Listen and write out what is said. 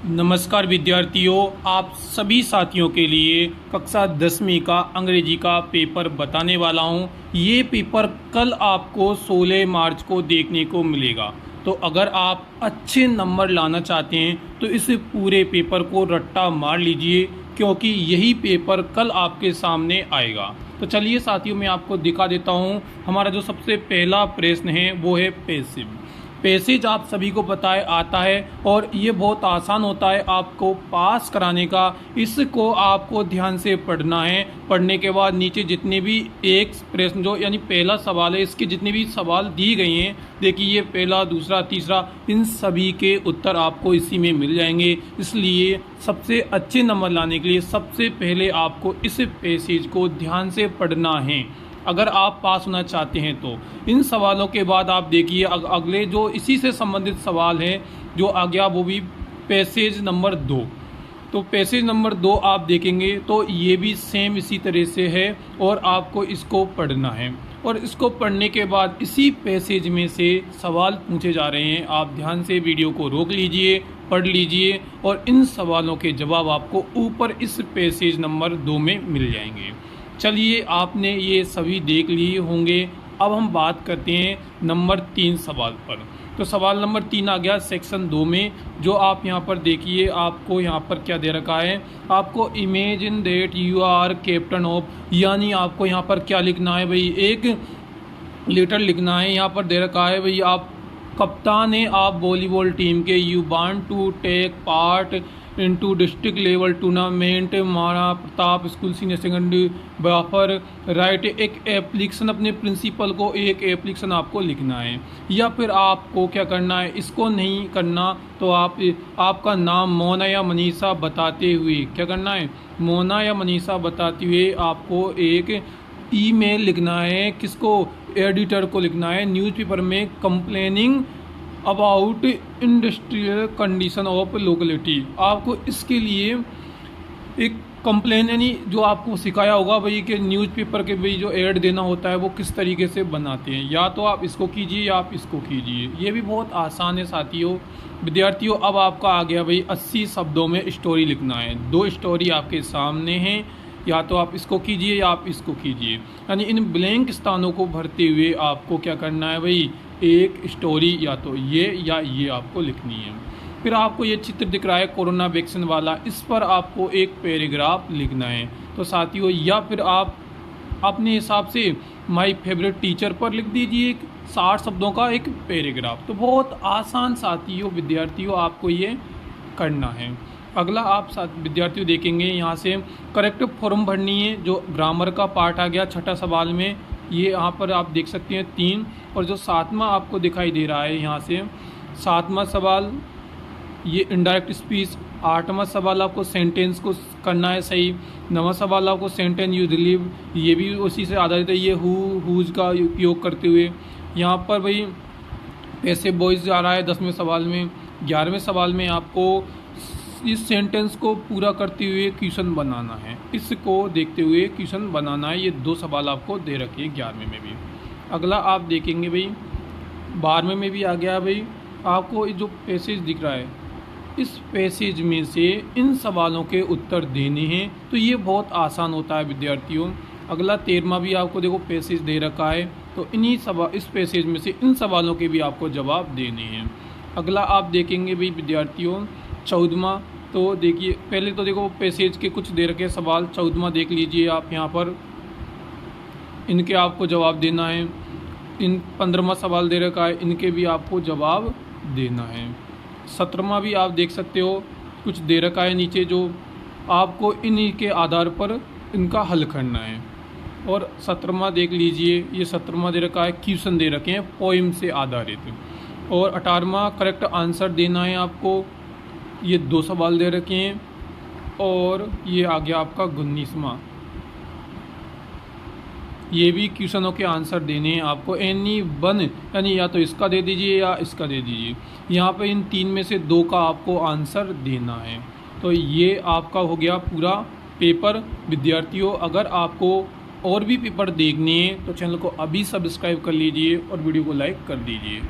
नमस्कार विद्यार्थियों, आप सभी साथियों के लिए कक्षा 10वीं का अंग्रेजी का पेपर बताने वाला हूं। ये पेपर कल आपको 16 मार्च को देखने को मिलेगा। तो अगर आप अच्छे नंबर लाना चाहते हैं तो इस पूरे पेपर को रट्टा मार लीजिए, क्योंकि यही पेपर कल आपके सामने आएगा। तो चलिए साथियों, मैं आपको दिखा देता हूं। हमारा जो सबसे पहला प्रश्न है वो है पैसिव। पैसेज आप सभी को पता है आता है और ये बहुत आसान होता है आपको पास कराने का। इसको आपको ध्यान से पढ़ना है। पढ़ने के बाद नीचे जितने भी एक प्रश्न जो यानी पहला सवाल है, इसके जितने भी सवाल दी गई हैं, देखिए ये पहला, दूसरा, तीसरा, इन सभी के उत्तर आपको इसी में मिल जाएंगे। इसलिए सबसे अच्छे नंबर लाने के लिए सबसे पहले आपको इस पैसेज को ध्यान से पढ़ना है अगर आप पास होना चाहते हैं तो। इन सवालों के बाद आप देखिए अगले जो इसी से संबंधित सवाल है जो आ गया, वो भी पैसेज नंबर 2। तो पैसेज नंबर 2 आप देखेंगे तो ये भी सेम इसी तरह से है और आपको इसको पढ़ना है। और इसको पढ़ने के बाद इसी पैसेज में से सवाल पूछे जा रहे हैं। आप ध्यान से वीडियो को रोक लीजिए, पढ़ लीजिए और इन सवालों के जवाब आपको ऊपर इस पैसेज नंबर 2 में मिल जाएंगे। चलिए, आपने ये सभी देख लिए होंगे। अब हम बात करते हैं नंबर 3 सवाल पर। तो सवाल नंबर 3 आ गया सेक्शन 2 में। जो आप यहाँ पर देखिए, आपको यहाँ पर क्या दे रखा है, आपको imagine that you are captain of, यानी आपको यहाँ पर क्या लिखना है भाई, एक लेटर लिखना है। यहाँ पर दे रखा है भाई, आप कप्तान है आप वॉलीबॉल टीम के, you want to take part into district level tournament Maharana Pratap school senior secondary बाफर। राइट एक एप्लीकेशन, अपने प्रिंसिपल को एक एप्लीकेशन आपको लिखना है। या फिर आपको क्या करना है, इसको नहीं करना तो आप आपका नाम मोना या मनीषा बताते हुए क्या करना है, मोना या मनीषा बताते हुए आपको एक ईमेल लिखना है। किसको, एडिटर को लिखना है न्यूज़पेपर में, complaining about industrial condition of locality. आपको इसके लिए एक कंप्लेन, यानी जो आपको सिखाया होगा भाई कि न्यूज़पेपर के भाई जो ऐड देना होता है वो किस तरीके से बनाते हैं, या तो आप इसको कीजिए या आप इसको कीजिए। ये भी बहुत आसान है साथियों। विद्यार्थियों, अब आपका आ गया भाई 80 शब्दों में स्टोरी लिखना है। 2 स्टोरी आपके सामने हैं, या तो आप इसको कीजिए या आप इसको कीजिए। यानी इन ब्लैंक स्थानों को भरते हुए आपको क्या करना है भाई, एक स्टोरी या तो ये या ये आपको लिखनी है। फिर आपको ये चित्र दिख रहा है कोरोना वैक्सीन वाला, इस पर आपको एक पैराग्राफ लिखना है। तो साथियों, या फिर आप अपने हिसाब से माय फेवरेट टीचर पर लिख दीजिए 60 शब्दों का एक पैराग्राफ। तो बहुत आसान साथियों, विद्यार्थियों आपको ये करना है। अगला आप विद्यार्थियों देखेंगे, यहाँ से करेक्ट फॉर्म भरनी है। जो ग्रामर का पार्ट आ गया छठा सवाल में, ये यहाँ पर आप देख सकते हैं 3। और जो 7वां आपको दिखाई दे रहा है, यहाँ से 7वां सवाल ये इनडायरेक्ट स्पीच। 8वां सवाल आपको सेंटेंस को करना है सही। 9वां सवाल आपको सेंटेंस यू रिलीव, ये भी उसी से आधारित है, ये हुज का उपयोग करते हुए। यहाँ पर भाई पैसे बॉयज़ आ रहा है 10वें सवाल में। 11वें सवाल में आपको इस सेंटेंस को पूरा करते हुए क्वेश्चन बनाना है, इसको देखते हुए क्वेश्चन बनाना है। ये 2 सवाल आपको दे रखे हैं 11वें में भी। अगला आप देखेंगे भाई 12वें में भी आ गया भाई, आपको जो पैसेज दिख रहा है, इस पैसेज में से इन सवालों के उत्तर देने हैं। तो ये बहुत आसान होता है विद्यार्थियों। अगला 13वां भी आपको देखो पैसेज दे रखा है, तो इन्हीं इस पैसेज में से इन सवालों के भी आपको जवाब देने हैं। अगला आप देखेंगे भाई विद्यार्थियों 14वां। तो देखिए, पहले तो देखो पैसेज के कुछ दे रखे सवाल। 14वां देख लीजिए आप, यहाँ पर इनके आपको जवाब देना है। इन 15वां सवाल दे रखा है, इनके भी आपको जवाब देना है। 17वां भी आप देख सकते हो, कुछ दे रखा है नीचे, जो आपको इन्हीं के आधार पर इनका हल करना है। और 17वां देख लीजिए, ये 17वां दे रखा है, क्वेश्चन दे रखे हैं पोइम से आधारित। और 18वां करेक्ट आंसर देना है आपको, ये 2 सवाल दे रखे हैं। और ये आ गया आपका 19वां, ये भी क्वेश्चनों के आंसर देने हैं आपको। एनी वन, यानी या तो इसका दे दीजिए या इसका दे दीजिए। यहाँ पे इन 3 में से 2 का आपको आंसर देना है। तो ये आपका हो गया पूरा पेपर। विद्यार्थियों, अगर आपको और भी पेपर देखने हैं तो चैनल को अभी सब्सक्राइब कर लीजिए और वीडियो को लाइक कर दीजिए।